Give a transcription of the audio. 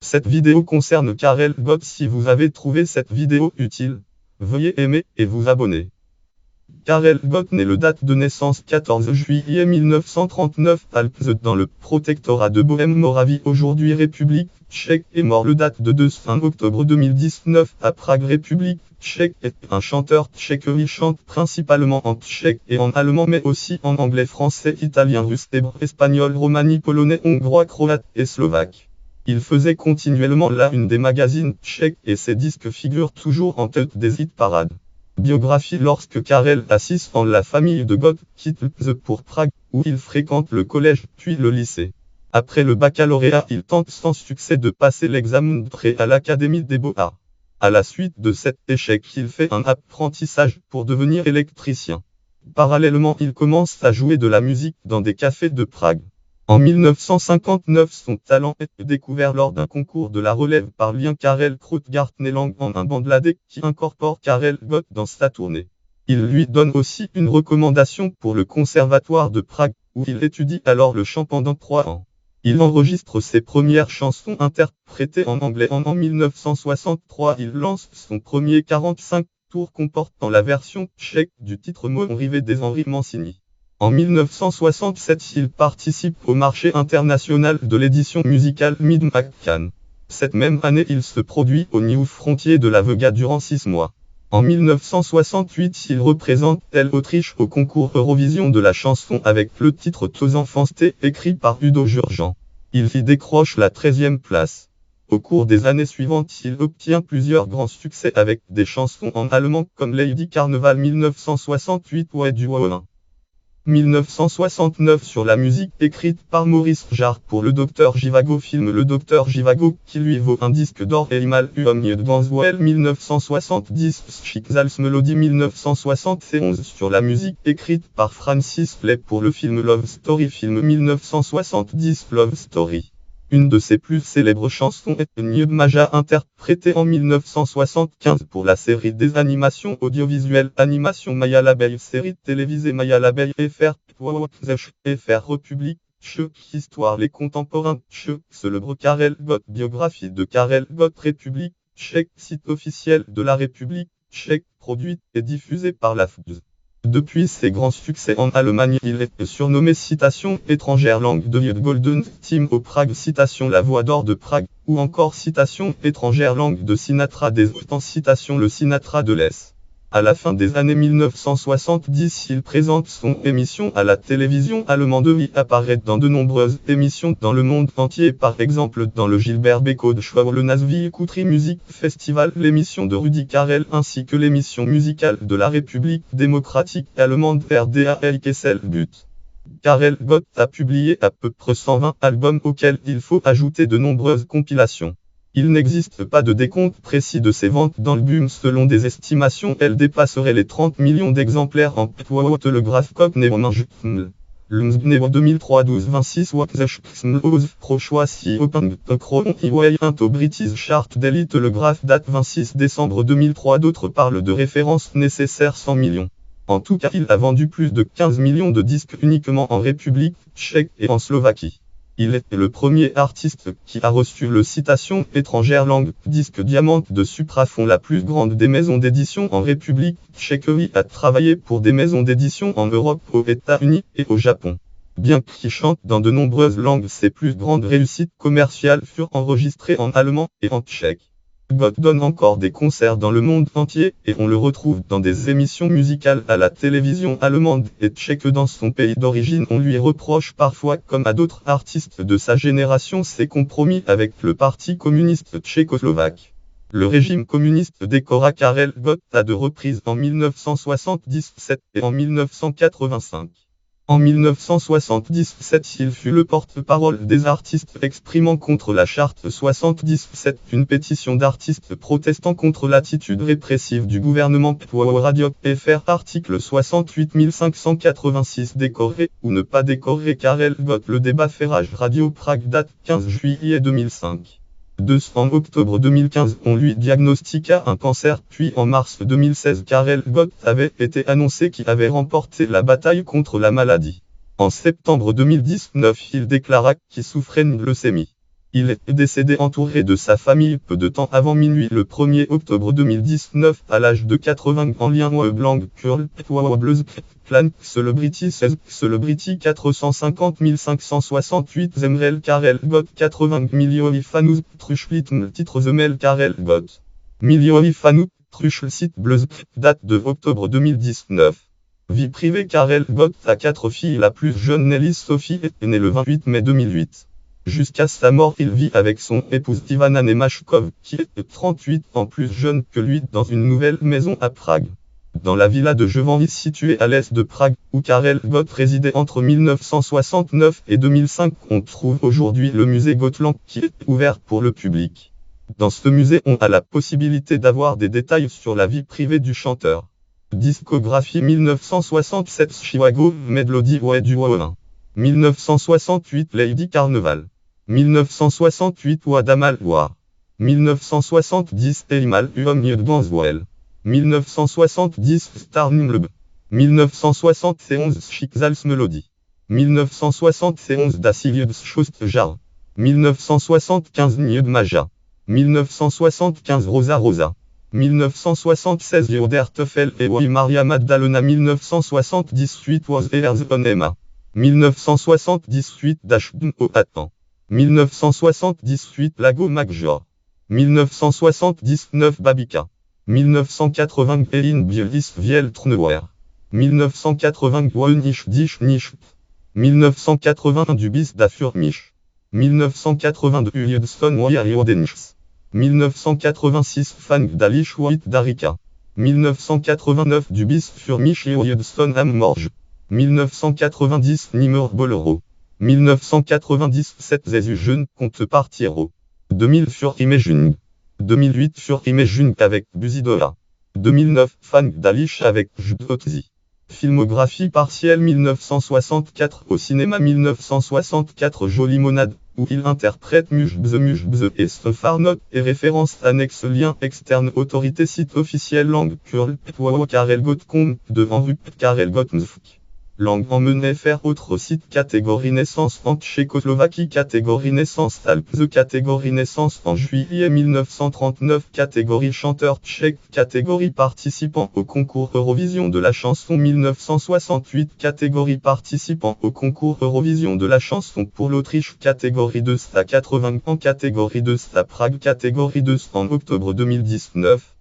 Cette vidéo concerne Karel Gott. Si vous avez trouvé cette vidéo utile, veuillez aimer et vous abonner. Karel Gott naît le date de naissance 14 juillet 1939 à Lpce dans le protectorat de Bohême-Moravie, aujourd'hui République tchèque, et mort le date de 5 octobre 2019 à Prague, République tchèque, est un chanteur tchèque. Il chante principalement en tchèque et en allemand, mais aussi en anglais, français, italien, russe, hébreu, espagnol, romani, polonais, hongrois, croate et slovaque. Il faisait continuellement la une des magazines tchèques et ses disques figurent toujours en tête des hit parades. Biographie. Lorsque Karel a 6 ans, la famille de Gott quitte Lpce pour Prague, où il fréquente le collège puis le lycée. Après le baccalauréat, il tente sans succès de passer l'examen d'entrée à l'Académie des Beaux-Arts. À la suite de cet échec, il fait un apprentissage pour devenir électricien. Parallèlement, il commence à jouer de la musique dans des cafés de Prague. En 1959, son talent est découvert lors d'un concours de la relève par Lien Karel Kroutgartnelang en un Bangladais qui incorpore Karel Gott dans sa tournée. Il lui donne aussi une recommandation pour le conservatoire de Prague, où il étudie alors le chant pendant 3 ans. Il enregistre ses premières chansons interprétées en anglais. En 1963, il lance son premier 45 tours comportant la version tchèque du titre Mon rivet des Henri Mancini. En 1967, il participe au marché international de l'édition musicale Mid-Mac-Cannes. Cette même année, il se produit au New Frontier de la Vega durant 6 mois. En 1968, il représente l'Autriche au concours Eurovision de la chanson avec le titre Tos enfants T, écrit par Udo Jurgen. Il y décroche la 13e place. Au cours des années suivantes, il obtient plusieurs grands succès avec des chansons en allemand comme Lady Carnival 1968 ou du 1969 sur la musique écrite par Maurice Jarre pour le Dr Zhivago film Le Dr Zhivago, qui lui vaut un disque d'or, et Mal de Ganswell 1970 Schicksalsmelodie 1971 sur la musique écrite par Francis Flay pour le film Love Story film 1970 Love Story. Une de ses plus célèbres chansons est Nyud Maja, interprétée en 1975 pour la série des animations audiovisuelles Animation Maya l'abeille, série télévisée Maya l'abeille, FR République tchèque, Histoire les contemporains tchèques, célèbre Karel Gott. Biographie de Karel Gott. République tchèque, site officiel de la République tchèque, produite et diffusée par la FUZ. Depuis ses grands succès en Allemagne, il est surnommé Citation étrangère langue de Youth Golden Team au Prague, Citation la voix d'or de Prague, ou encore Citation étrangère langue de Sinatra des Autant, Citation le Sinatra de l'Est. À la fin des années 1970, il présente son émission à la télévision allemande. Il apparaît dans de nombreuses émissions dans le monde entier, par exemple dans le Gilbert Bécaud Show, le Nashville Country Music Festival, l'émission de Rudi Carrell ainsi que l'émission musicale de la République démocratique allemande RDA Kesselbut. Karel Gott a publié à peu près 120 albums auxquels il faut ajouter de nombreuses compilations. Il n'existe pas de décompte précis de ses ventes d'albums. Selon des estimations, elles dépasseraient les 30 millions d'exemplaires en Telegraph Kopneomanjuml. Lumsbnevo 2003 12 26 Waxeshmlose Pro Choix Si Open Tokron Iway Into British Chart Daily Telegraph date 26 décembre 2003. D'autres parlent de références nécessaires 100 millions. En tout cas, il a vendu plus de 15 millions de disques uniquement en République tchèque et en Slovaquie. Il est le premier artiste qui a reçu le Citation étrangère langue disque diamant de Supraphon, la plus grande des maisons d'édition en République tchèque. Il a travaillé pour des maisons d'édition en Europe, aux États-Unis et au Japon. Bien qu'il chante dans de nombreuses langues, ses plus grandes réussites commerciales furent enregistrées en allemand et en tchèque. Gott donne encore des concerts dans le monde entier et on le retrouve dans des émissions musicales à la télévision allemande et tchèque. Dans son pays d'origine, on lui reproche parfois, comme à d'autres artistes de sa génération, ses compromis avec le parti communiste tchécoslovaque. Le régime communiste décora Karel Gott à 2 reprises, en 1977 et en 1985. En 1977, il fut le porte-parole des artistes exprimant contre la charte 77, une pétition d'artistes protestant contre l'attitude répressive du gouvernement. Radio FR article 68 586 décorer ou ne pas décorer Karel Gott. Le débat fait rage. Radio Prague date 15 juillet 2005. En octobre 2015, on lui diagnostiqua un cancer, puis en mars 2016, Karel Gott avait été annoncé qu'il avait remporté la bataille contre la maladie. En septembre 2019, il déclara qu'il souffrait d'une leucémie. Il est décédé entouré de sa famille peu de temps avant minuit le 1er octobre 2019 à l'âge de 80 ans. Lien blanc curl blues plan celebrity 16 celebrity 450 568 Zemrel Karel Got 80 millions Fanouz Truchlit titre Zemel Karel Got millions Fanouz Truchel site blues date de octobre 2019. Vie privée Karel Got a 4 filles. La plus jeune Nelly Sophie est née le 28 mai 2008. Jusqu'à sa mort, il vit avec son épouse Ivana Nemashkov, qui est 38 ans plus jeune que lui, dans une nouvelle maison à Prague. Dans la villa de Jevanny située à l'est de Prague, où Karel Gott résidait entre 1969 et 2005, on trouve aujourd'hui le musée Gotland qui est ouvert pour le public. Dans ce musée, on a la possibilité d'avoir des détails sur la vie privée du chanteur. Discographie 1967 Chicago Melody Way du 1968 Lady Carnival. 1968 Wadamal War. 1970 Elimal Uom Ganswell. 1970 Star Numlub. 1971 Schicksals Melody. 1971 Dasiliud Schostjar. 1975 Niud Maja. 1975 Rosa Rosa. 1976 Yoder Teufel et Wai Maria Magdalena. 1978 Was Ears on Emma. 1978 Dashdun au Atan. 1978 Lago Major. 1979 Babika. 1980 Elin Bielis Viel Trneuer. 1980 Gwonish Dish Nish. 1981 Dubis Dafur Mish. 1982 Yudson Wayariodenix. 1986 Fang Dalish White Darika. 1989 Dubis Furmish et Yudson Am Morge. 1990 Nimur Bolero. 1997 Zézu Jeune Compte Partiro. 2000 Fur Imejung. 2008 Fur Imejung avec Buzidola. 2009 Fang Dalish avec Judotzi. Filmographie partielle 1964 au cinéma 1964 Jolie Monade, où il interprète Mujbze et Stefarnot et référence annexe lien externe autorité site officiel langue curl Karel Gotcom devant rue Karel Gotmzfk. Langue emmenée faire autre site catégorie naissance en Tchécoslovaquie catégorie naissance Alpes catégorie naissance en juillet 1939 catégorie chanteur tchèque catégorie participant au concours Eurovision de la chanson 1968 catégorie participant au concours Eurovision de la chanson pour l'Autriche catégorie 2 à 80 ans catégorie 2 à Prague catégorie 2 en octobre 2019.